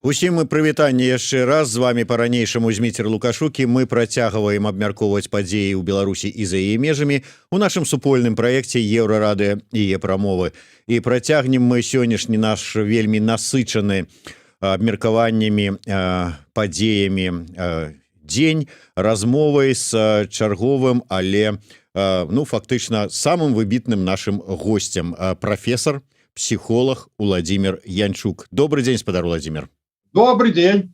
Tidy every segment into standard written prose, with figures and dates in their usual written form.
Усім мы прывітанне яшчэ раз з вами по-ранейшаму Зміцер Лукашукі. Мы працягваем абмяркоўваць падзеі ў Беларусі і за яе межамі у нашым супольным праекце Еўрарадыё і Е-прамовы. І працягнем мы сённяшні наш вельмі насычаны абмеркаваннямі, падзеямі дзень размовай з чарговым, але фактычна самым выбітным нашым гостцем, прафесор, психолог Владимир Янчук. Добрый день, спадар Владимир. Добрый день.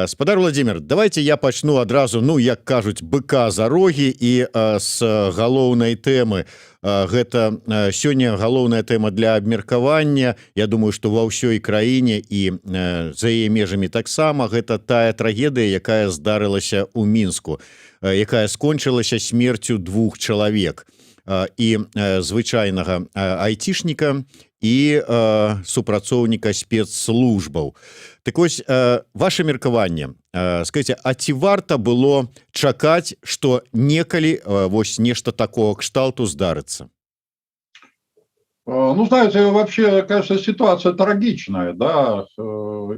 Спадар Владимир, давайте я пачну адразу, як кажуць, быка за рогі і з галоўнай тэмы. Гэта сёння галоўная тэма для абмеркавання. Я думаю, што ва ўсёй краіне і за яе межамі таксама гэта тая трагедыя, якая здарылася ў Мінску, якая скончылася смерцю 2 чалавек. І звычайнага айцішніка і супрацоўніка спецслужбаў. Так вось, ваше меркаванне, скажите, а ці варта было чакаць, што некалі вось нешта такого кшталту здарыцца? Знаете, вообще, конечно, ситуация трагичная, да,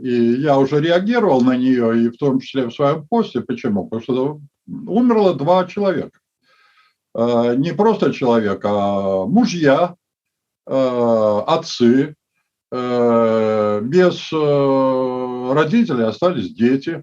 и я уже реагировал на нее, и в том числе в своем посте. Почему? Потому что умерло 2 человека. Не просто человек, а мужья, отцы, без родителей остались дети.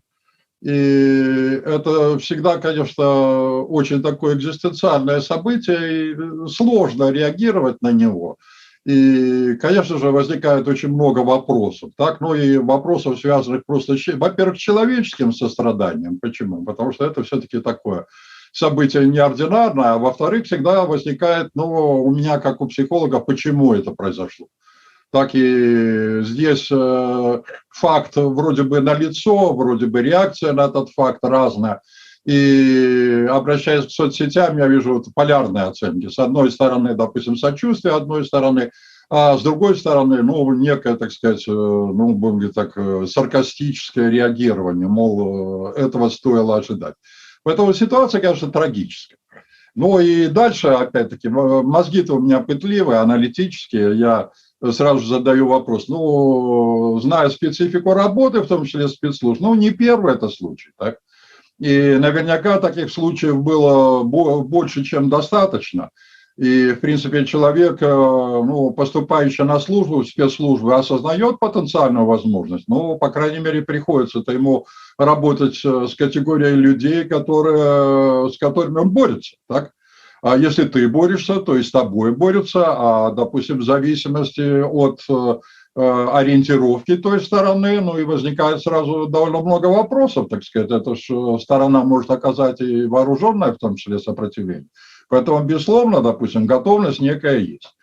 И это всегда, конечно, очень такое экзистенциальное событие, и сложно реагировать на него. И, конечно же, возникает очень много вопросов. Так? И вопросов, связанных просто, во-первых, человеческим состраданием. Почему? Потому что это все-таки такое событие неординарное, а во-вторых, всегда возникает, у меня как у психолога, почему это произошло. Так и здесь факт вроде бы налицо, вроде бы реакция на этот факт разная. И обращаясь к соцсетям, я вижу полярные оценки. С одной стороны, допустим, сочувствие, с одной стороны, а с другой стороны, некое, так сказать, будем говорить так, саркастическое реагирование, мол, этого стоило ожидать. Поэтому ситуация, конечно, трагическая. И дальше, опять-таки, мозги-то у меня пытливые, аналитические, я сразу же задаю вопрос, зная специфику работы, в том числе спецслужб, не первый это случай, так? И наверняка таких случаев было больше, чем достаточно. И, в принципе, человек, поступающий на службу, в спецслужбы, осознает потенциальную возможность. По крайней мере, приходится ему работать с категорией людей, с которыми он борется. Так? А если ты борешься, то и с тобой борются. А, допустим, в зависимости от ориентировки той стороны, и возникает сразу довольно много вопросов, так сказать. Это же сторона может оказать и вооруженное, в том числе, сопротивление. Поэтому, безусловно, допустим, готовность некая есть.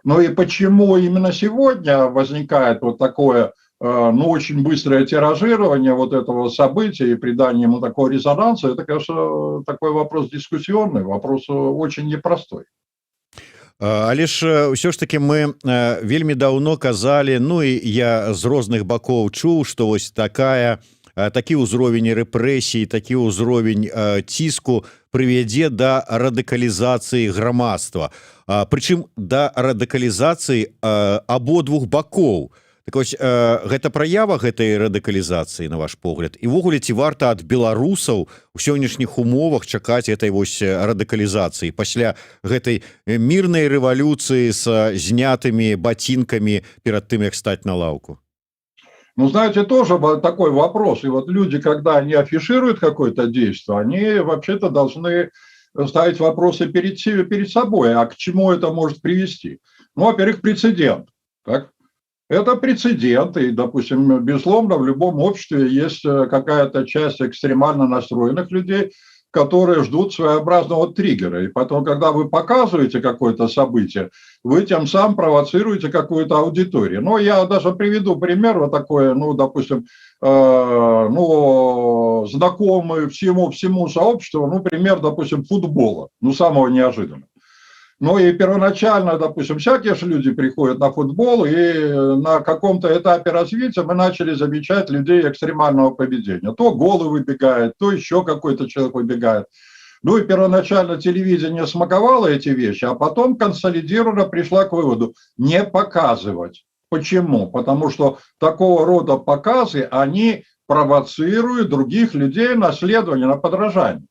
И почему именно сегодня возникает вот такое, очень быстрое тиражирование вот этого события и придание ему такого резонанса, это, конечно, такой вопрос дискуссионный, вопрос очень непростой. Але ж ўсё ж таки мы вельмі даўно казалі, і я з розных бакоў чуў, што вось такі ўзровень рэпрэсій, такі ўзровень ціску прывядзе да радыкалізацыі грамадства. Прычым да радыкалізацыі абодвух бакоў. Так вось, гэта праява гэтай радыкалізацыі, на ваш погляд? І ввогуле, ці варта ад беларусаў у сённяшніх умовах чакаць гэтай вось радыкалізацыі пасля гэтай мірнай рэвалюцыі з знятымі ботинкамі перад тым, як стаць на лаўку? Знаете, тоже такой вопрос. И вот люди, когда они афишируют какое-то действие, они вообще-то должны ставить вопросы перед собой. А к чему это может привести? Во-первых, прецедент. Так? Это прецедент, и, допустим, безусловно, в любом обществе есть какая-то часть экстремально настроенных людей, которые ждут своеобразного триггера. И потом, когда вы показываете какое-то событие, вы тем самым провоцируете какую-то аудиторию. Я даже приведу пример вот такой, допустим, знакомый всему сообществу, пример, допустим, футбола, самого неожиданного. И первоначально, допустим, всякие же люди приходят на футбол, и на каком-то этапе развития мы начали замечать людей экстремального поведения. То голый выбегает, то еще какой-то человек выбегает. И первоначально телевидение смаковало эти вещи, а потом консолидированно пришла к выводу не показывать. Почему? Потому что такого рода показы, они провоцируют других людей на следование, на подражание.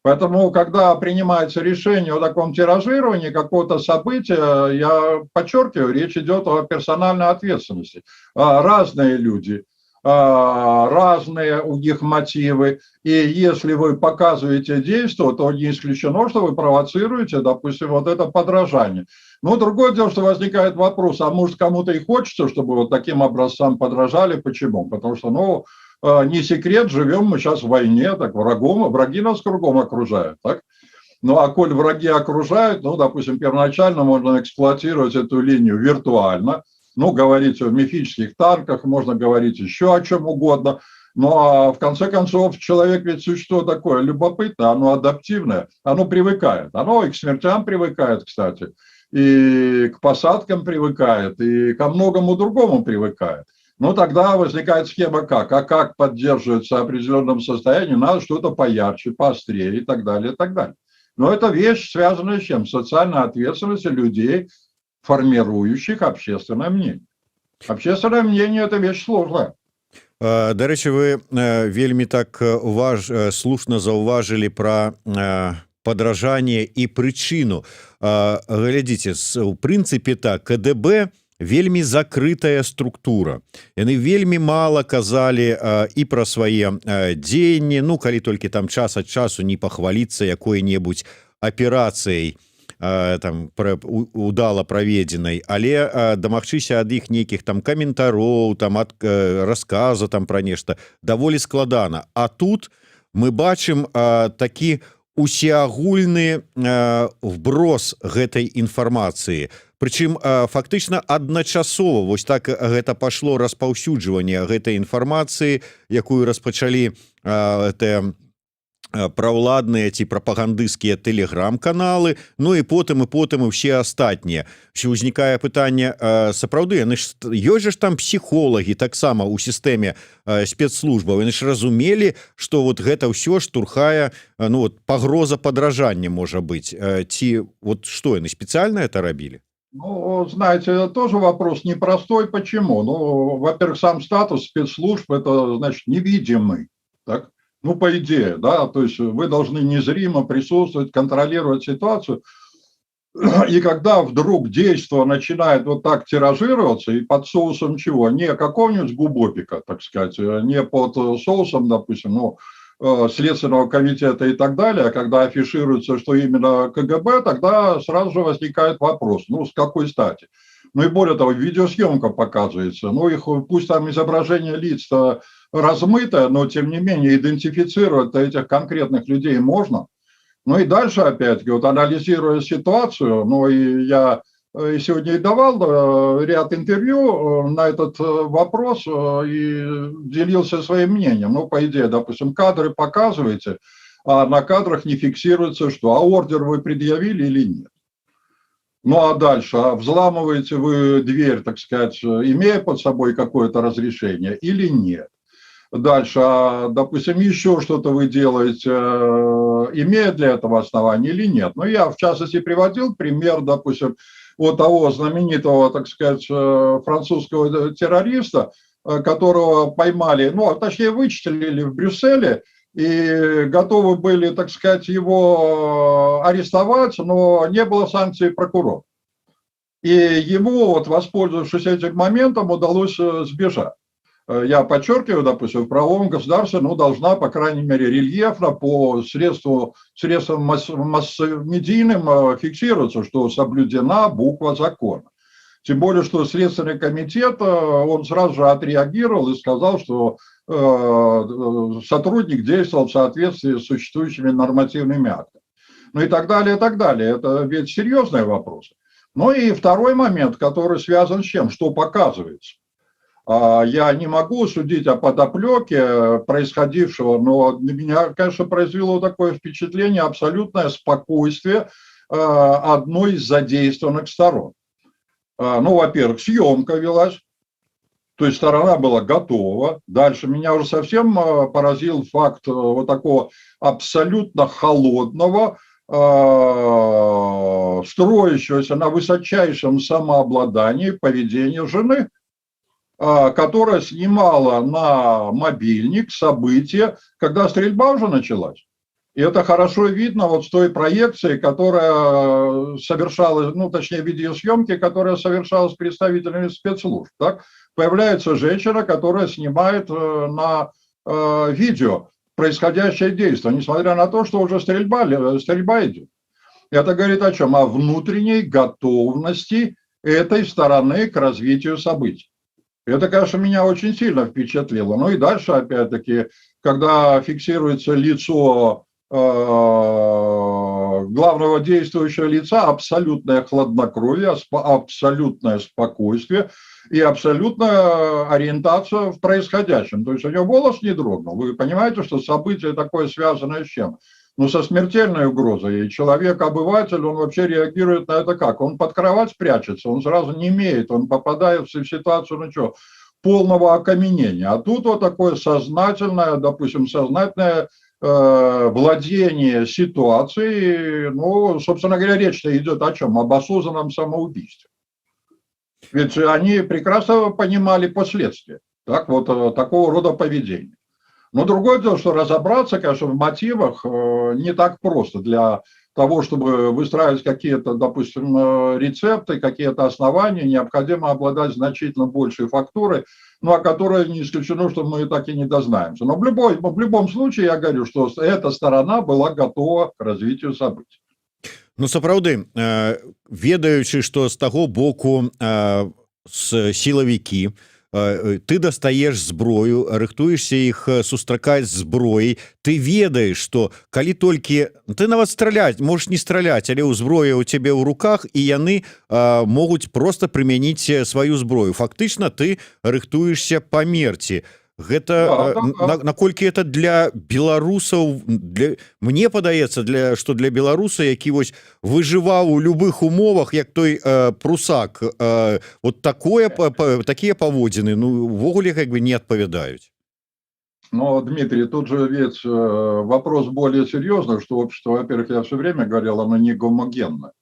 Поэтому, когда принимается решение о таком тиражировании какого-то события, я подчеркиваю, речь идет о персональной ответственности. Разные люди, разные у них мотивы, и если вы показываете действие, то не исключено, что вы провоцируете, допустим, вот это подражание. Но другое дело, что возникает вопрос, а может кому-то и хочется, чтобы вот таким образцам подражали, почему? Потому что, ну, не секрет, живем мы сейчас в войне, так враги нас кругом окружают, так? Ну, а коль враги окружают, ну, допустим, первоначально можно эксплуатировать эту линию виртуально, ну, говорить о мифических танках, можно говорить еще о чем угодно, но в конце концов человек ведь существо такое любопытное, оно адаптивное, оно привыкает, оно и к смертям привыкает, кстати, и к посадкам привыкает, и ко многому другому привыкает. Ну, тогда возникает схема как? А как поддерживается в определенном состоянии? Надо что-то поярче, поострее и так далее, и так далее. Но это вещь, связанная с чем? С социальной ответственностью людей, формирующих общественное мнение. Общественное мнение – это вещь сложная. Дарэчы, вы вельмі так слушна заўважылі пра падражанне і прычыну. Глядзіце, у прынцыпе так, КДБ вельмі закрытая структура. Яны вельмі мала казалі і пра свае дзеянні, ну, калі толькі там час ад часу не пахваліцца якой-небудзь аперацыяй там удала праведзенай, але дамагчыся ад іх нейкіх там каментароў, там ад расказа там пра нешта даволі складана. А тут мы бачым такі усеагульны вброс гэтай інфармацыі. Прычым фактычна адначасова вось так гэта пайшло распаўсюджванне гэтай інфармацыі, якую распачалі праўладныя ці прапагандысцкія тэлеграм-каналы, ну і потым і ўсе астатнія. Узнікае пытанне, сапраўды, ёсць жа там псіхолагі таксама ў сістэме спецслужбаў, яны ж разумелі, што вот гэта ўсё штурхае, ну вот пагроза падражання можа быць, ці вот што яны спецыяльна это рабілі? Ну, знаете, это тоже вопрос непростой. Почему? Ну, во-первых, сам статус спецслужб – это, значит, невидимый, так? Ну, по идее, да, то есть вы должны незримо присутствовать, контролировать ситуацию. И когда вдруг действо начинает вот так тиражироваться, и под соусом чего? Не какого-нибудь губопика, так сказать, не под соусом, допустим, ну, Следственного комитета и так далее, а когда афишируется, что именно КГБ, тогда сразу же возникает вопрос, ну, с какой стати? Ну и более того, видеосъемка показывается, ну, их, пусть там изображение лиц-то размытое, но тем не менее идентифицировать этих конкретных людей можно. Ну и дальше, опять-таки, вот анализируя ситуацию, ну и я сегодня и давал ряд интервью на этот вопрос и делился своим мнением. Ну, по идее, допустим, кадры показываете, а на кадрах не фиксируется что, а ордер вы предъявили или нет. Ну, а дальше, взламываете вы дверь, так сказать, имея под собой какое-то разрешение или нет. Дальше, допустим, еще что-то вы делаете, имея для этого основания или нет. Ну, я, в частности, приводил пример, допустим, вот того знаменитого, так сказать, французского террориста, которого поймали, ну, точнее, вычислили в Брюсселе и готовы были, так сказать, его арестовать, но не было санкций прокурора. И ему, вот, воспользовавшись этим моментом, удалось сбежать. Я подчеркиваю, допустим, в правовом государстве, ну, должна, по крайней мере, рельефно по средствам массомедийным фиксироваться, что соблюдена буква закона. Тем более, что Следственный комитет, он сразу же отреагировал и сказал, что сотрудник действовал в соответствии с существующими нормативными актами. Ну и так далее, и так далее. Это ведь серьезный вопрос. Ну и второй момент, который связан с чем? Что показывается. Я не могу судить о подоплеке происходившего, но для меня, конечно, произвело такое впечатление абсолютное спокойствие одной из задействованных сторон. Ну, во-первых, съемка велась, то есть сторона была готова. Дальше меня уже совсем поразил факт вот такого абсолютно холодного, строящегося на высочайшем самообладании поведения жены. которая снимала на мобильник события, когда стрельба уже началась. И это хорошо видно вот с той проекции, которая совершалась, ну, точнее, видеосъемки, которая совершалась представителями спецслужб. Так? Появляется женщина, которая снимает на видео происходящее действие, несмотря на то, что уже стрельба идет. Это говорит о чем? О внутренней готовности этой стороны к развитию событий. Это, конечно, меня очень сильно впечатлило. Ну и дальше, опять-таки, когда фиксируется лицо главного действующего лица, абсолютное хладнокровие, абсолютное спокойствие и абсолютная ориентация в происходящем. То есть у него голос не дрогнул. Вы понимаете, что событие такое связанное с чем? Ну, со смертельной угрозой. И человек-обыватель, он вообще реагирует на это как? Он под кровать прячется, он сразу не имеет, он попадает в ситуацию, ну что, полного окаменения. А тут вот такое сознательное, допустим, сознательное владение ситуацией, ну, собственно говоря, речь-то идет о чем? Об осознанном самоубийстве. Ведь они прекрасно понимали последствия, так, вот такого рода поведения. Но другое дело, что разобраться, конечно, в мотивах не так просто для того, чтобы выстраивать какие-то, допустим, рецепты, какие-то основания, необходимо обладать значительно большей фактурой, ну, о которой не исключено, что мы так и не дознаемся. Но в любом случае я говорю, что эта сторона была готова к развитию событий. Ну сапраўды ведаючы што з таго боку сілавікі ты дастаеш зброю, рыхтуешься іх сустракаць зброяй, ты ведаеш, што калі толькі ты нават страляць можаш не страляць, але ўзброя у цябе ў руках і яны могуць просто прымяніць сваю зброю. Фактычна ты рыхтуешься памерці. Гэта наколькі это для беларусаў, мне падаецца, што для беларуса, які вось выжываў у любых умовах, як той прусак, вот такія паводзіны, ну увогуле как бы не адпавядаюць. Но, Дмитрий, тут же ведь вопрос более серьезный, что общество, во-первых, я все время говорил, оно не гомогенно.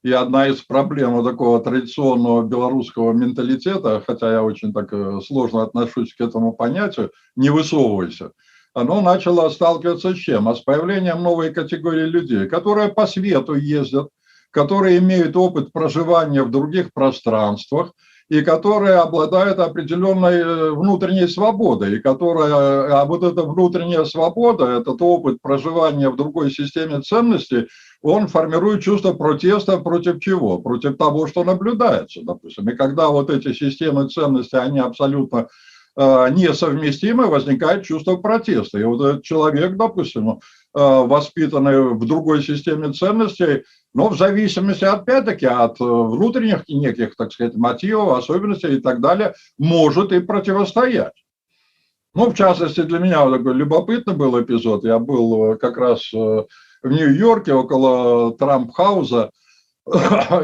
И одна из проблем вот такого традиционного белорусского менталитета, хотя я очень так сложно отношусь к этому понятию, не высовывайся, оно начало сталкиваться с чем? А с появлением новой категории людей, которые по свету ездят, которые имеют опыт проживания в других пространствах, и которые обладают определенной внутренней свободой, и а вот эта внутренняя свобода, этот опыт проживания в другой системе ценностей, он формирует чувство протеста против чего? Против того, что наблюдается, допустим. И когда вот эти системы ценностей, они абсолютно несовместимы, возникает чувство протеста. И вот этот человек, допустим, воспитанный в другой системе ценностей, но в зависимости, опять-таки, от внутренних неких, так сказать, мотивов, особенностей и так далее, может и противостоять. Ну, в частности, для меня вот такой любопытный был эпизод. Я был как раз в Нью-Йорке около Трамп-хауза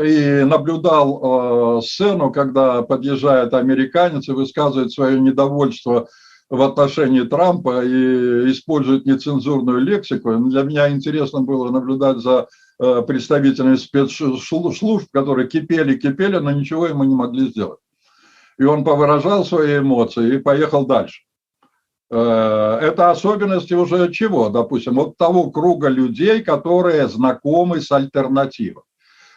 и наблюдал сцену, когда подъезжает американец и высказывает свое недовольство в отношении Трампа и использует нецензурную лексику. Для меня интересно было наблюдать за представителями спецслужб, которые кипели, но ничего ему не могли сделать. И он повыражал свои эмоции и поехал дальше. Это особенности уже чего? Допустим, вот того круга людей, которые знакомы с альтернативой.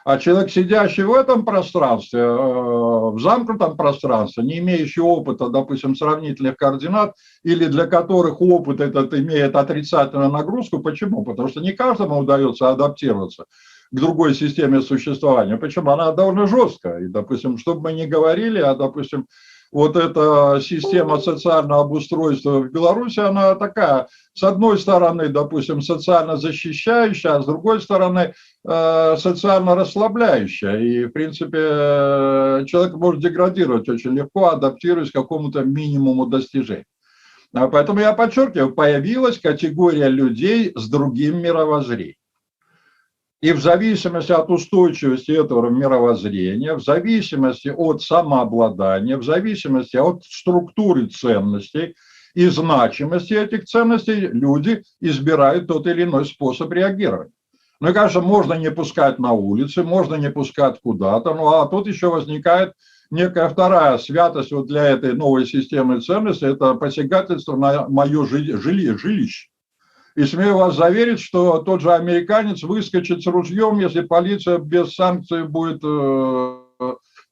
А человек, сидящий в этом пространстве, в замкнутом пространстве, не имеющий опыта, допустим, сравнительных координат, или для которых опыт этот имеет отрицательную нагрузку, почему? Потому что не каждому удается адаптироваться к другой системе существования. Почему? Она довольно жесткая. И, допустим, что бы мы ни говорили, допустим, вот эта система социального обустройства в Беларуси, она такая, с одной стороны, допустим, социально защищающая, а с другой стороны, социально расслабляющая. И, в принципе, человек может деградировать очень легко, адаптируясь к какому-то минимуму достижений. Поэтому я подчеркиваю, появилась категория людей с другим мировоззрением. И в зависимости от устойчивости этого мировоззрения, в зависимости от самообладания, в зависимости от структуры ценностей и значимости этих ценностей, люди избирают тот или иной способ реагирования. Ну и, конечно, можно не пускать на улицы, можно не пускать куда-то, ну а тут еще возникает некая вторая святость вот для этой новой системы ценностей – это посягательство на мое жилище. И смею вас заверить, что тот же американец выскочит с ружьем, если полиция без санкций будет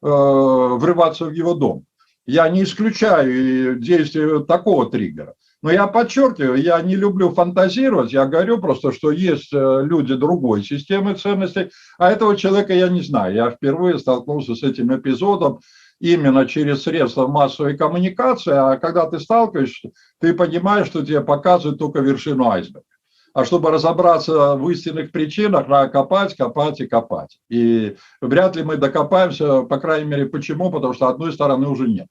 врываться в его дом. Я не исключаю действия такого триггера. Но я подчеркиваю, я не люблю фантазировать, я говорю просто, что есть люди другой системы ценностей, а этого человека я не знаю. Я впервые столкнулся с этим эпизодом именно через средства массовой коммуникации, а когда ты сталкиваешься, ты понимаешь, что тебе показывают только вершину айсберга. А чтобы разобраться в истинных причинах, надо копать, копать и копать. И вряд ли мы докопаемся, по крайней мере, почему? Потому что одной стороны уже нет.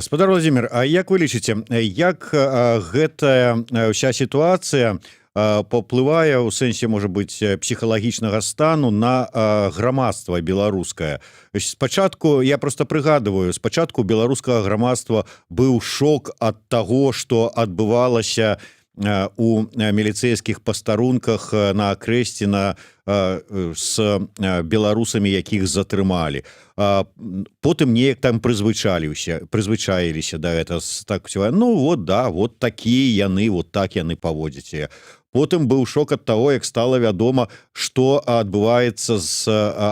Спадар Владимир, а як вы лічыце, як гэтая ўся сітуацыя паўплывае ў сэнсе, можа быць, псіхалагічнага стану на грамадства беларускае? Спачатку, я просто прыгадываю, спачатку беларускага грамадства быў шок ад таго, што адбывалася у міліцэйскіх пастарунках на Акрэсціна з беларусамі, якіх затрымалі. Потым неяк там прызвычаіліся да гэта, так, ну вот да, вот такія яны, вот так яны паводзяць. Потым быў шок ад таго, як стала вядома, што адбываецца з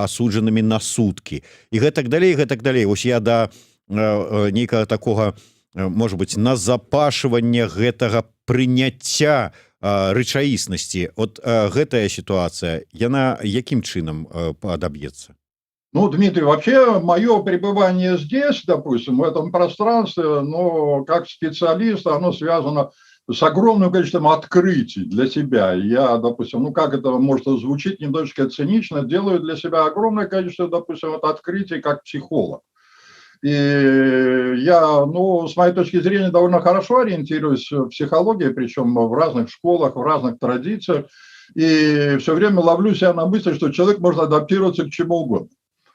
асуджанымі на суткі. І гэтак далей, гэтак далей. Вось я да нейкага такога, может быть, назапашвання гэтага прыняцця рэчаіснасці. Вот гэтая ситуация, яна якім чынам адаб'ецца? Ну, Дмитрий, вообще мое пребывание здесь, допустим, в этом пространстве, но как специалист, оно связано с огромным количеством открытий для себя. Я, допустим, ну как это может звучить немножечко цинично, делаю для себя огромное количество, допустим, вот открытий как психолог. И я, ну, с моей точки зрения, довольно хорошо ориентируюсь в психологии, причем в разных школах, в разных традициях. И все время ловлю себя на мысли, что человек может адаптироваться к чему угодно.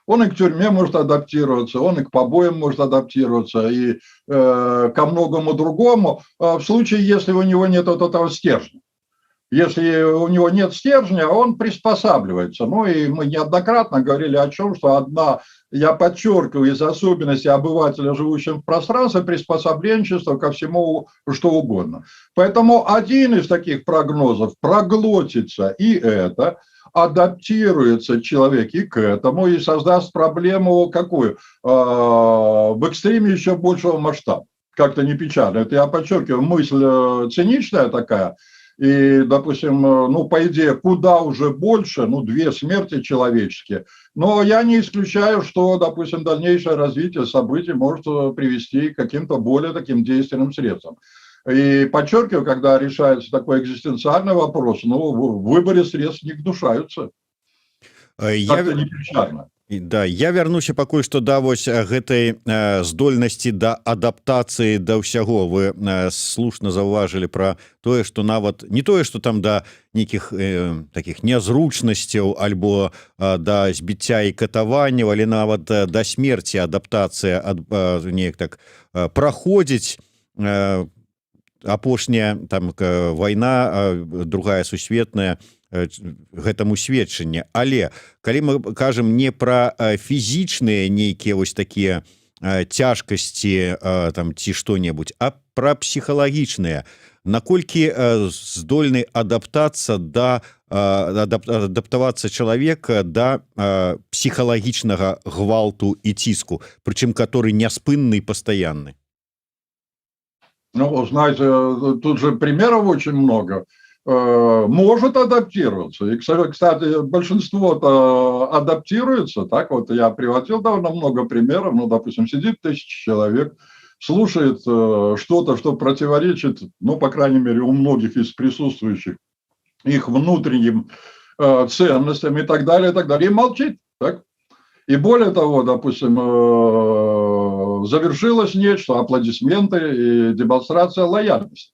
Он и к тюрьме может адаптироваться, он и к побоям может адаптироваться, и ко многому другому, в случае, если у него нет вот этого стержня. Если у него нет стержня, он приспосабливается. Ну и мы неоднократно говорили о чем, что одна, я подчеркиваю, из особенностей обывателя, живущего в пространстве, приспособленчество ко всему, что угодно. Поэтому один из таких прогнозов – проглотится и это, адаптируется человек и к этому, и создаст проблему какую? В экстриме еще большего масштаба. Как-то не печально. Это я подчеркиваю, мысль циничная такая. И, допустим, ну, по идее, куда уже больше, ну, 2 смерти человеческие. Но я не исключаю, что, допустим, дальнейшее развитие событий может привести к каким-то более таким действенным средствам. И подчеркиваю, когда решается такой экзистенциальный вопрос, ну, в выборе средств не гнушаются. Как-то не печально. Да, я вярнуся пакуль што да вось гэтай здольнасці да адаптацыі да ўсяго. Вы слушна заўважылі пра тое, што нават не тое, што там да нейкіх такіх нязручнасцяў альбо да збіцця і катаванняў, але нават да смерці адаптацыя неяк так праходзіць. Апошняя там вайна, другая сусветная, гэтаму сведчанне. Але калі мы кажам не пра фізічныя нейкія вось такія цяжкасці там ці што-небудзь, а пра псіхалагічныя, наколькі здольны адаптацца да адаптавацца чалавек да псіхалагічнага гвалту і ціску, прычым который няспынны і пастаянны? Ну, знаете, тут же примеров очень много. Может адаптироваться. И, кстати, большинство-то адаптируется. Так вот, я приводил довольно много примеров. Ну, допустим, сидит 1000 человек, слушает что-то, что противоречит, ну, по крайней мере, у многих из присутствующих их внутренним ценностям и так далее, и молчит. Так? И более того, допустим, завершилось нечто, аплодисменты и демонстрация лояльности.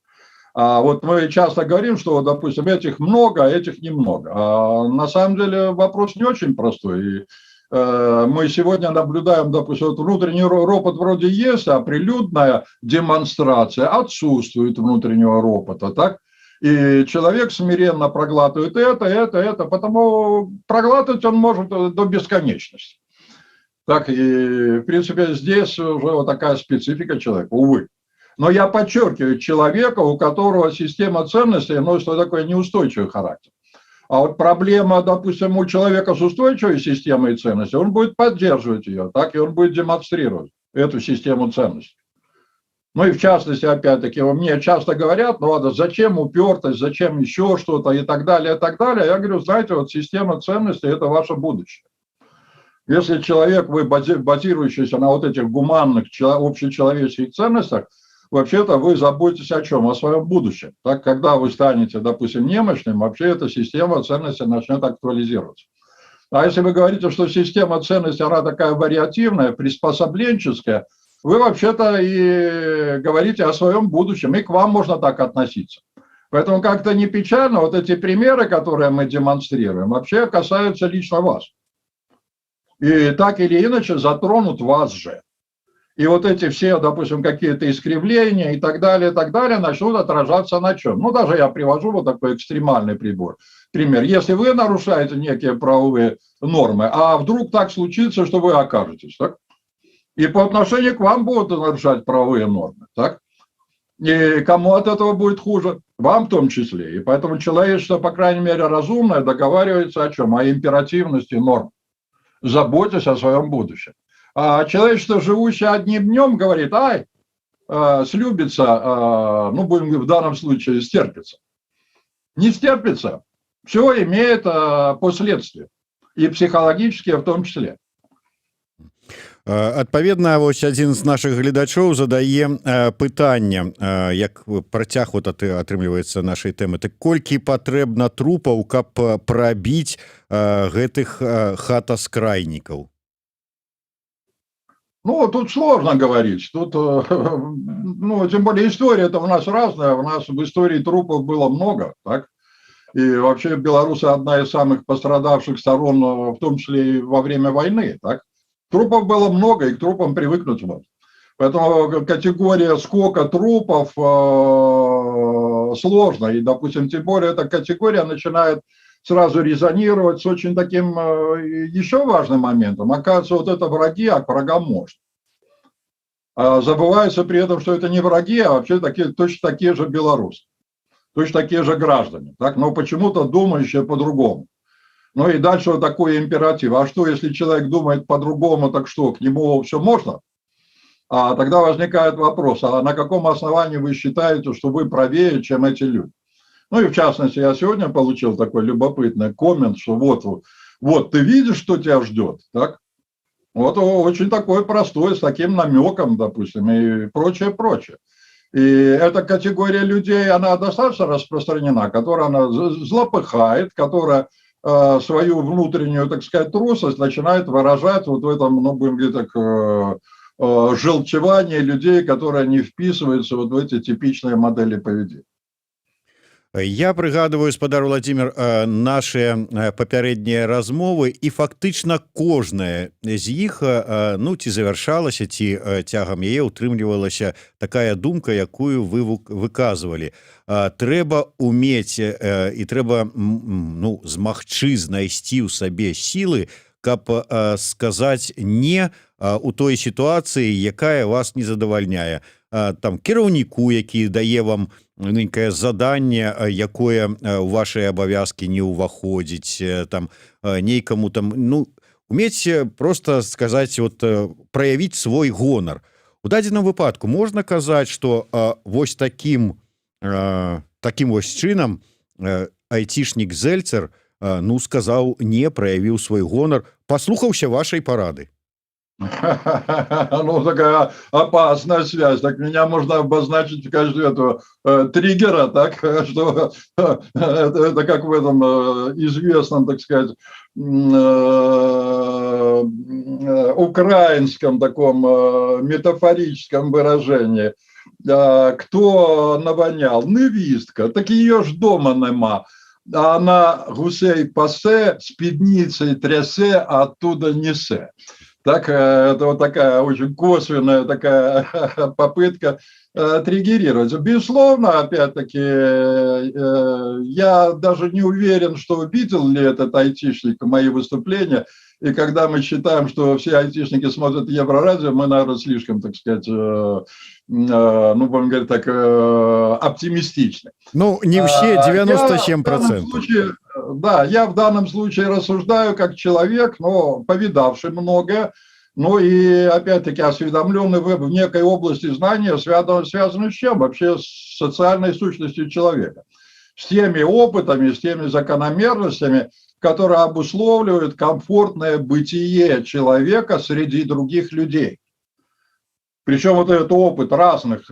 А вот мы часто говорим, что, допустим, этих много, а этих немного. А на самом деле вопрос не очень простой. И мы сегодня наблюдаем, допустим, вот внутренний ропот вроде есть, а прилюдная демонстрация отсутствует внутреннего ропота, так? И человек смиренно проглатывает это, потому проглатывать он может до бесконечности. Так, и, в принципе, здесь уже вот такая специфика человека, увы. Но я подчеркиваю, человека, у которого система ценностей носит такой неустойчивый характер. А вот проблема, допустим, у человека с устойчивой системой ценностей, он будет поддерживать ее, так, и он будет демонстрировать эту систему ценностей. Ну и в частности, опять-таки, мне часто говорят, ну ладно, зачем упертость, зачем еще что-то и так далее, и так далее. Я говорю, знаете, вот система ценностей – это ваше будущее. Если человек, вы базирующийся на вот этих гуманных, общечеловеческих ценностях, вообще-то вы заботитесь о чем? О своем будущем. Так, когда вы станете, допустим, немощным, вообще эта система ценностей начнет актуализироваться. А если вы говорите, что система ценностей, она такая вариативная, приспособленческая, вы вообще-то и говорите о своем будущем, и к вам можно так относиться. Поэтому как-то не печально, вот эти примеры, которые мы демонстрируем, вообще касаются лично вас. И так или иначе затронут вас же. И вот эти все, допустим, какие-то искривления и так далее, начнут отражаться на чем? Ну, даже я привожу вот такой экстремальный пример. Если вы нарушаете некие правовые нормы, а вдруг так случится, что вы окажетесь, так? И по отношению к вам будут нарушать правовые нормы, так? И кому от этого будет хуже? Вам в том числе. И поэтому человечество, по крайней мере, разумное, договаривается о чем? О императивности норм. Заботьтесь о своем будущем. А человечество, живущее одним днем, говорит, слюбится, ну, будем в данном случае, стерпится. Не стерпится. Все имеет последствия. И психологические в том числе. Адпаведна, вось адзін з нашых гледачоў задае пытанне, як працяг вот атрымліваецца нашай тэмы, так колькі патрэбна трупаў, каб прабіць гэтых хатаскрайнікаў? Ну, тут сложно говорить. Тут, ну, тем более история-то у нас разная. У нас в истории трупов было много, так? И вообще белорусы одна из самых пострадавших сторон, в том числе и во время войны, так? Трупов было много, и к трупам привыкнуть можно. Поэтому категория сколько трупов сложно. И, допустим, тем более эта категория начинает сразу резонировать с очень таким еще важным моментом. Оказывается, вот это враги, а к врагам можно. А забывается при этом, что это не враги, а вообще точно такие же белорусы. Точно такие же граждане. Так? Но почему-то думающие по-другому. Ну и дальше вот такой императив. А что, если человек думает по-другому, так что, к нему все можно? А тогда возникает вопрос, а на каком основании вы считаете, что вы правее, чем эти люди? Ну и в частности, я сегодня получил такой любопытный коммент, что вот ты видишь, что тебя ждет, так? Вот очень такой простой, с таким намеком, допустим, и прочее, прочее. И эта категория людей, она достаточно распространена, которая она злопыхает, которая свою внутреннюю, так сказать, трусость начинает выражать вот в этом, ну, будем говорить так, желчевании людей, которые не вписываются вот в эти типичные модели поведения. Я прыгадываю, спадар Владимир, наши папярэднія размовы, і фактычна кожная з іх, ну, ці завяршалася, ці цягам яе ўтрымлівалася такая думка, якую вы выказвалі. Трэба умець і трэба, ну, змагчы знайсці ў сабе сілы, каб сказаць не у той сітуацыі, якая вас не задавальняе. Там кіраўніку, які дае вам нейкае заданне, якое у вашыя абавязкі не ўваходзіць, там нейкаму там, ну, умець просто сказаць, вот праявіць свой гонар. У дадзеным выпадку можна казаць, што вось таким вось чынам айцішнік Зельцер, ну, сказаў, не праявіў свой гонар, паслухаўся вашай парады. Ну, такая опасная связь. Так меня можно обозначить в качестве этого триггера, так, что это как в этом известном, так сказать, украинском таком метафорическом выражении. Кто навонял? Невістка. Так ее ж дома нема. А она гусей пасе, спідницей трясе, а оттуда несе. Так, это вот такая очень косвенная такая попытка триггерировать. Безусловно, опять-таки, я даже не уверен, что видел ли этот айтишник мои выступления. И когда мы считаем, что все айтишники смотрят Еврорадио, мы, наверное, слишком, так сказать, ну, будем говорить так, оптимистичны. Ну, не все, Я в данном 97%. случае, да, я в данном случае рассуждаю как человек, но повидавший многое, ну и опять-таки осведомленный в некой области знания, связанной с чем? Вообще с социальной сущностью человека. С теми опытами, с теми закономерностями, которые обусловливают комфортное бытие человека среди других людей. Причем вот этот опыт разных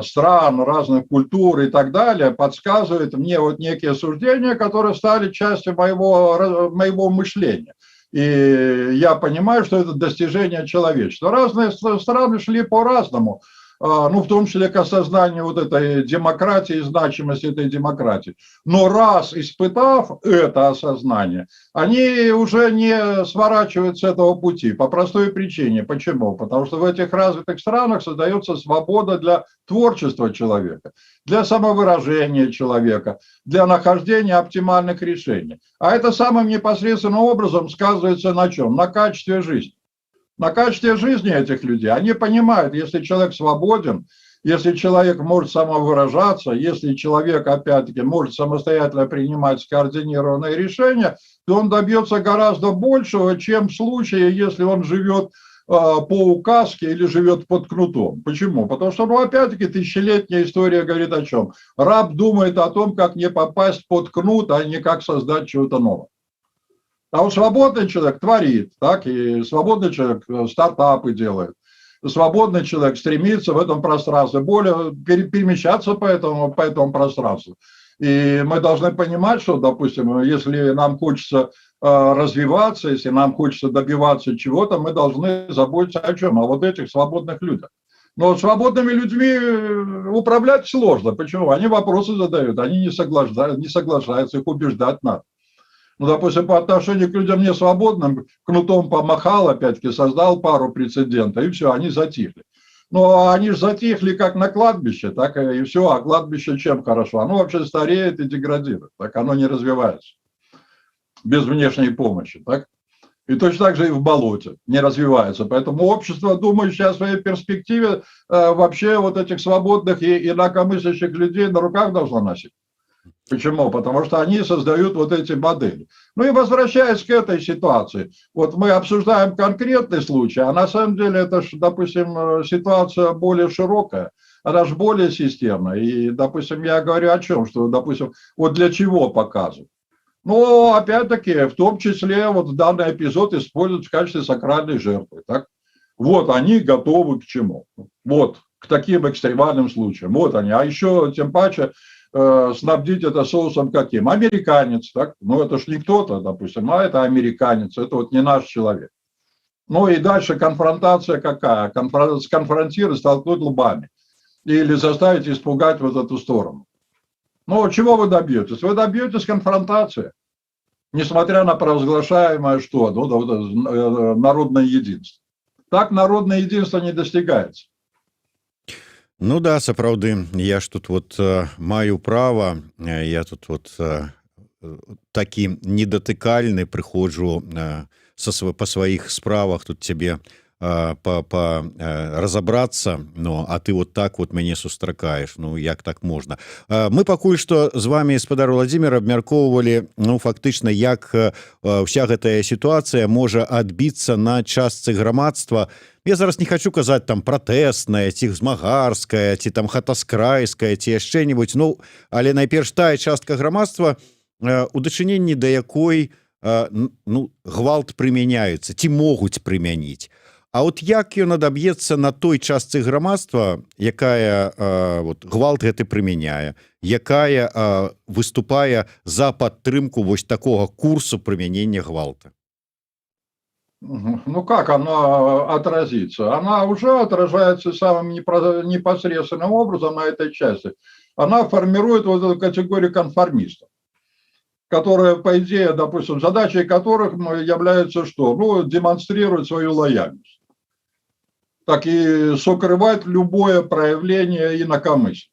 стран, разных культур и так далее подсказывает мне вот некие суждения, которые стали частью моего мышления. И я понимаю, что это достижение человечества. Разные страны шли по-разному, ну, в том числе к осознанию вот этой демократии, значимости этой демократии. Но раз испытав это осознание, они уже не сворачивают с этого пути по простой причине. Почему? Потому что в этих развитых странах создается свобода для творчества человека, для самовыражения человека, для нахождения оптимальных решений. А это самым непосредственным образом сказывается на чем? На качестве жизни. На качестве жизни этих людей. Они понимают, если человек свободен, если человек может самовыражаться, если человек, опять-таки, может самостоятельно принимать скоординированные решения, то он добьется гораздо большего, чем в случае, если он живет по указке или живет под кнутом. Почему? Потому что, ну, опять-таки, тысячелетняя история говорит о чем? Раб думает о том, как не попасть под кнут, а не как создать чего-то нового. А вот свободный человек творит, так, и свободный человек стартапы делает. Свободный человек стремится в этом пространстве более перемещаться по этому пространству. И мы должны понимать, что, допустим, если нам хочется развиваться, если нам хочется добиваться чего-то, мы должны заботиться о чем? О вот этих свободных людях. Но свободными людьми управлять сложно. Почему? Они вопросы задают, они не соглашаются, их убеждать надо. Ну, допустим, по отношению к людям несвободным, кнутом помахал, опять-таки, создал пару прецедентов, и все, они затихли. Но они же затихли как на кладбище, так и все, а кладбище чем хорошо? Оно вообще стареет и деградирует, так оно не развивается без внешней помощи, так? И точно так же и в болоте не развивается. Поэтому общество, думающее о своей перспективе, вообще вот этих свободных и инакомыслящих людей на руках должно носить. Почему? Потому что они создают вот эти модели. Ну и возвращаясь к этой ситуации, вот мы обсуждаем конкретный случай, а на самом деле это, допустим, ситуация более широкая, она же более системная. И, допустим, я говорю о чем, что, допустим, вот для чего показывают. Ну, опять-таки, в том числе вот данный эпизод используют в качестве сакральной жертвы. Так? Вот они готовы к чему? Вот, к таким экстремальным случаям. Вот они. А еще, тем паче, снабдить это соусом каким? Американец, так? Ну, это ж не кто-то, допустим, а это американец, это вот не наш человек. Ну и дальше конфронтация какая? Сконфронтировать, столкнуть лбами. Или заставить испугать вот эту сторону. Ну, чего вы добьетесь? Вы добьетесь конфронтации. Несмотря на провозглашаемое что? Ну, народное единство. Так народное единство не достигается. Ну да, сапраўды, я ж тут вот маю права, я тут вот такі недатыкальны прыходжу па сваіх справах тут цябе разобраться, ну, а ты вот так вот мяне сустракаешь, ну, як так можна. Мы пакуль што з вами, спадар Владимир, абмяркоўвалі, ну, фактычна, як вся гэтая сітуацыя можа адбіцца на частцы грамадства. Я зараз не хочу казаць там пратэснае, ці змагарская, ці там хатаскрайская, ці яшчэ-небудзь, ну, але найперш тая частка грамадства, у дачыненні да якой ну, гвалт прымяняецца, ці могуць прымяніць. А от як ён адаб'ецца на той частцы грамадства, якая вот, гвалт гэты прымяняе, якая выступае за падтрымку вось такога курсу прымянення гвалта? Ну, как она отразится? Она уже отражается самым непосредственным образом на этой части. Она формирует вот эту категорию конформистов, которые, по идее, допустим, задачей которых является что? Ну, демонстрировать свою лояльность. Так и сокрывать любое проявление инакомыслия.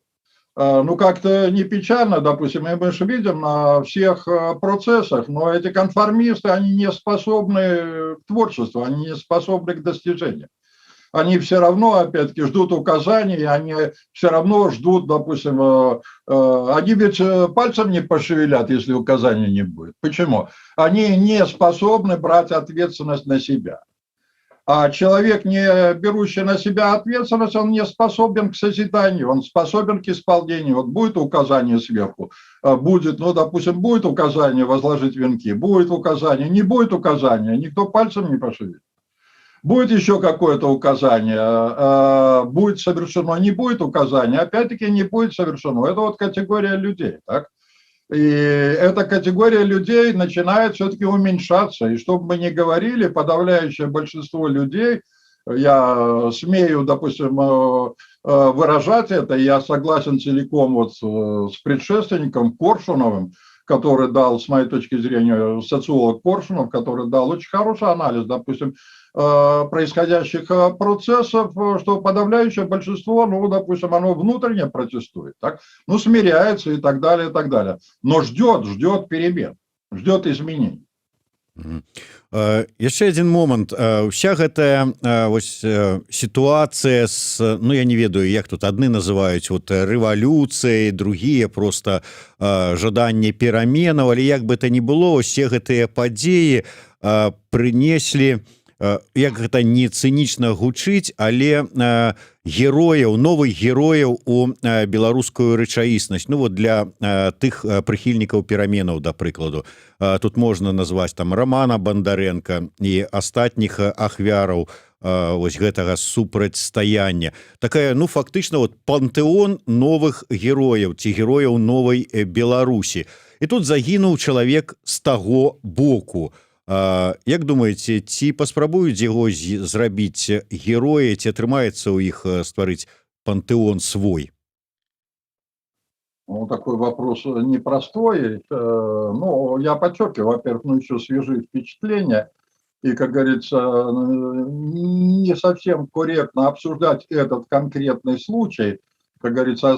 Ну, как-то не печально, допустим, и мы же видим на всех процессах, но эти конформисты, они не способны к творчеству, они не способны к достижению. Они все равно, опять-таки, ждут указаний, они все равно ждут, допустим, они ведь пальцем не пошевелят, если указаний не будет. Почему? Они не способны брать ответственность на себя. А человек, не берущий на себя ответственность, он не способен к созиданию, он способен к исполнению. Вот будет указание сверху, будет, ну, допустим, будет указание возложить венки, будет указание, не будет указания, никто пальцем не пошевелит. Будет еще какое-то указание, будет совершено, не будет указания, опять-таки не будет совершено. Это вот категория людей, так? И эта категория людей начинает все-таки уменьшаться. И чтобы мы не говорили, подавляющее большинство людей, я смею, допустим, выражать это, я согласен целиком вот с предшественником Коршуновым, который дал, с моей точки зрения, социолог Коршунов, который дал очень хороший анализ, допустим, происходящих процессов, что подавляющее большинство, ну, допустим, оно внутренне протестует, так? Ну, смиряется и так далее, но ждет перемен, ждет изменений. Яшчэ один момант, вся гэтая сітуацыя з, ну я не ведаю, як тут адны называюць вот рэвалюцыяй, другія просто жаданне пераменаў, але як бы то ни было, усе гэтыя падзеі прынеслі, як гэта не цынічна гучыць, але герояў, новых герояў у беларускую рэчаіснасць. Ну вот для тых прыхільнікаў пераменаў, да прыкладу, тут можна назваць там Романа Бондаренко і астатніх ахвяраў вось гэтага супрацьстаяння. Такая, ну фактычна вот пантэон новых герояў ці герояў новай Беларусі. І тут загінуў чалавек з таго боку. Як думаеце, ці паспрабуюць яго зрабіць героя, ці атрымаецца ў іх стварыць пантэон свой? Ну, такой вопрос непростой. Ну, я подчеркиваю, во-первых, ну, еще свежие впечатления. И, как говорится, не совсем корректно обсуждать этот конкретный случай. Как говорится,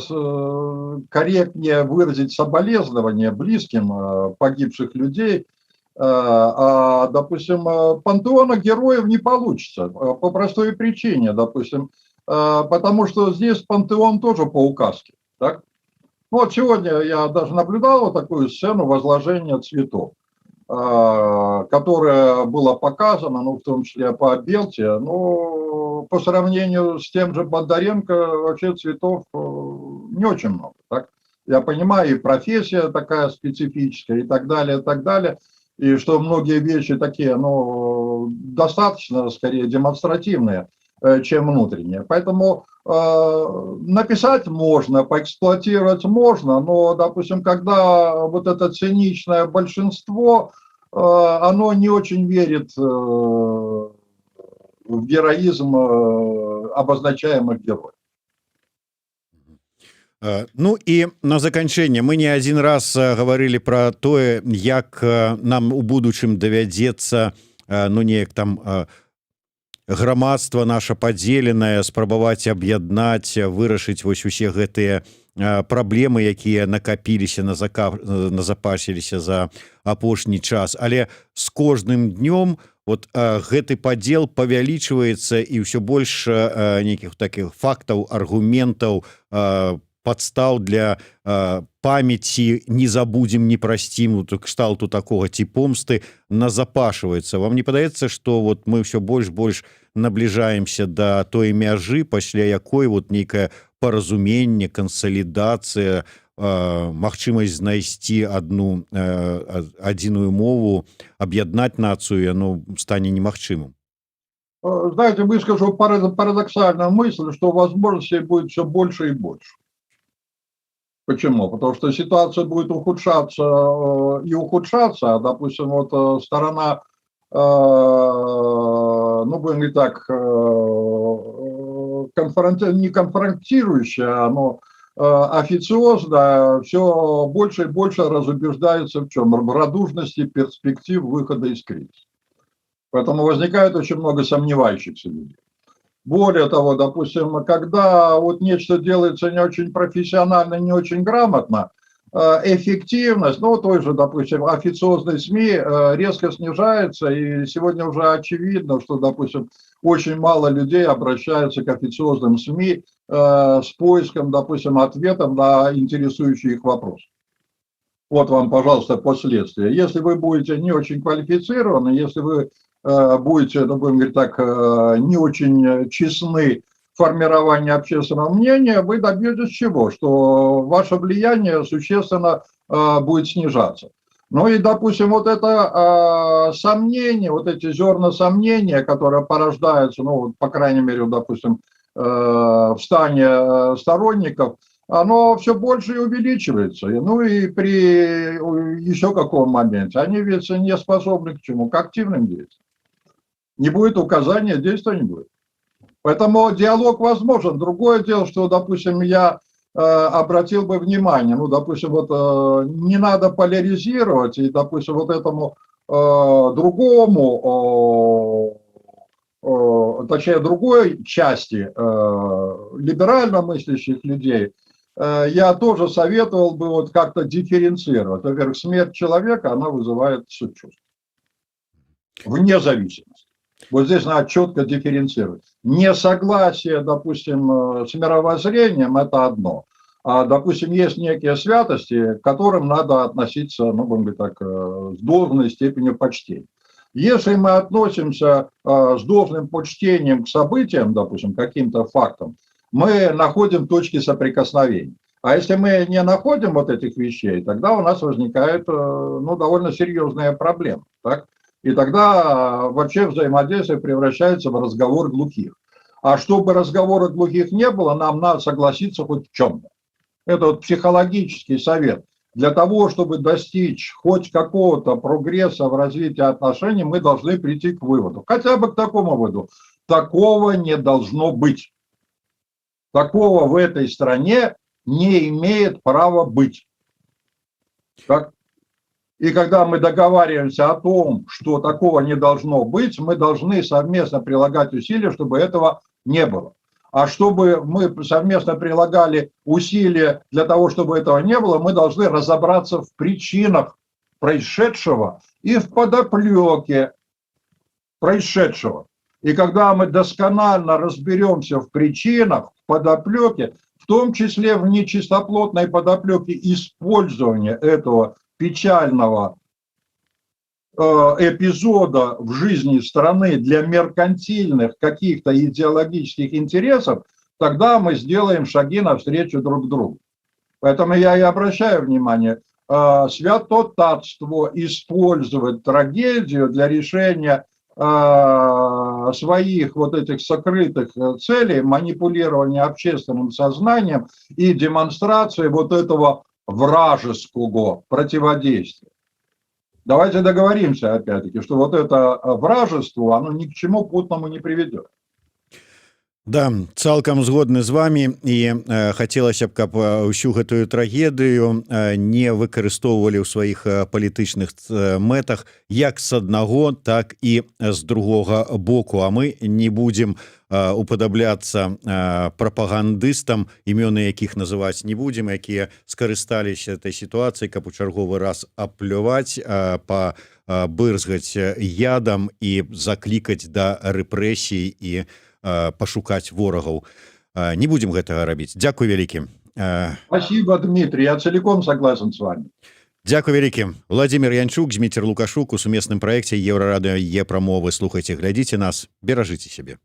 корректнее выразить соболезнования близким погибших людей. Допустим, пантеона героев не получится по простой причине, допустим, потому что здесь пантеон тоже по указке. Так? Ну, вот сегодня я даже наблюдал вот такую сцену возложения цветов, которая была показана, ну, в том числе по Белте, но по сравнению с тем же Бондаренко вообще цветов не очень много. Так? Я понимаю, и профессия такая специфическая и так далее, и что многие вещи такие, ну, достаточно, скорее, демонстративные, чем внутренние. Поэтому написать можно, поэксплуатировать можно, но, допустим, когда вот это циничное большинство, оно не очень верит в героизм обозначаемых героев. Ну і на заканчэнне, мы не один раз гаварылі пра тое, як нам у будучым давядзецца, ну неяк там грамадства наша падзеленае спрабаваць аб'яднаць, вырашыць вось усе гэтыя праблемы, якія накапіліся, назапасіліся за апошні час. Але з кожным днём вот гэты падзел павялічваецца і ўсё больш нейкіх такіх фактаў, аргументаў, подстав для памяти «не забудем, не простим», кшталту такого ці помсты назапашваецца. Вам не падаецца, что вот мы все больш набліжаемся до той мяжы, пасля якой вот нейкае паразуменне, кансалідацыя, магчымасць знайсці адзіную мову, аб'яднаць нацыю, яно стане немагчымым? Знаете, выскажу парадоксальную мысль, что возможностей будет все больше и больше. Почему? Потому что ситуация будет ухудшаться и ухудшаться. Допустим, вот сторона, ну, будем говорить так, не конфронтирующая, но официозно все больше и больше разубеждается в чем? В радужности перспектив выхода из кризиса. Поэтому возникает очень много сомневающихся людей. Более того, допустим, когда вот нечто делается не очень профессионально, не очень грамотно, эффективность, ну, той же, допустим, официозной СМИ резко снижается, и сегодня уже очевидно, что, допустим, очень мало людей обращаются к официозным СМИ с поиском, допустим, ответов на интересующие их вопросы. Вот вам, пожалуйста, последствия. Если вы будете не очень квалифицированы, если вы будете, ну, будем говорить так, не очень честны в формировании общественного мнения, вы добьетесь чего? Что ваше влияние существенно будет снижаться. Ну и, допустим, вот это сомнение, вот эти зерна сомнения, которые порождаются, ну, по крайней мере, допустим, в стане сторонников, оно все больше и увеличивается. Ну и при еще каком моменте они ведь не способны к чему? К активным действиям. Не будет указания, действия не будет. Поэтому диалог возможен. Другое дело, что, допустим, я обратил бы внимание, ну, допустим, вот не надо поляризировать, и, допустим, вот этому другому, точнее, другой части либерально мыслящих людей, я тоже советовал бы вот как-то дифференцировать. Во-первых, смерть человека, она вызывает суд чувств. Вне зависимости. Вот здесь надо четко дифференцировать. Несогласие, допустим, с мировоззрением – это одно. А, допустим, есть некие святости, к которым надо относиться, ну, будем говорить так, с должной степенью почтения. Если мы относимся с должным почтением к событиям, допустим, к каким-то фактам, мы находим точки соприкосновения. А если мы не находим вот этих вещей, тогда у нас возникает, ну, довольно серьезная проблема. Так? И тогда вообще взаимодействие превращается в разговор глухих. А чтобы разговора глухих не было, нам надо согласиться хоть в чем-то. Это вот психологический совет. Для того, чтобы достичь хоть какого-то прогресса в развитии отношений, мы должны прийти к выводу. Хотя бы к такому выводу. Такого не должно быть. Такого в этой стране не имеет права быть. Так? И когда мы договариваемся о том, что такого не должно быть, мы должны совместно прилагать усилия, чтобы этого не было. А чтобы мы совместно прилагали усилия для того, чтобы этого не было, мы должны разобраться в причинах происшедшего и в подоплеке происшедшего. И когда мы досконально разберемся в причинах, в подоплеке, в том числе в нечистоплотной подоплеке использования этого печального эпизода в жизни страны для меркантильных каких-то идеологических интересов, тогда мы сделаем шаги навстречу друг другу. Поэтому я и обращаю внимание, святотатство использовать трагедию для решения своих вот этих сокрытых целей, манипулирования общественным сознанием и демонстрации вот этого вражеского противодействия. Давайте договоримся, опять-таки, что вот это вражество, оно ни к чему путному не приведет. Да, цалкам згодны з вами, і хацелася б, каб усю гэтую трагедыю не выкарыстоўвалі ў сваіх палітычных мэтах як з аднаго, так і з другога боку. А мы не будзем уподабляцца прапагандыстам, імёны якіх называць не будзем, якія скарысталіся этой сітуацыі, каб у чарговы раз аплюваць, пабырзгаць ядам і заклікаць да рэпрэсій і пашукаць ворагаў. Не будем гэтага рабіць. Дзякуй вялікі. Спасибо, Дмитрий, я целиком согласен с вами. Дзякуй вялікі. Владимир Янчук, Дміцер Лукашук у сумесным праекце Еўрарадыё Е-прамовы. Слухайце, глядзіце нас, беражыце сябе.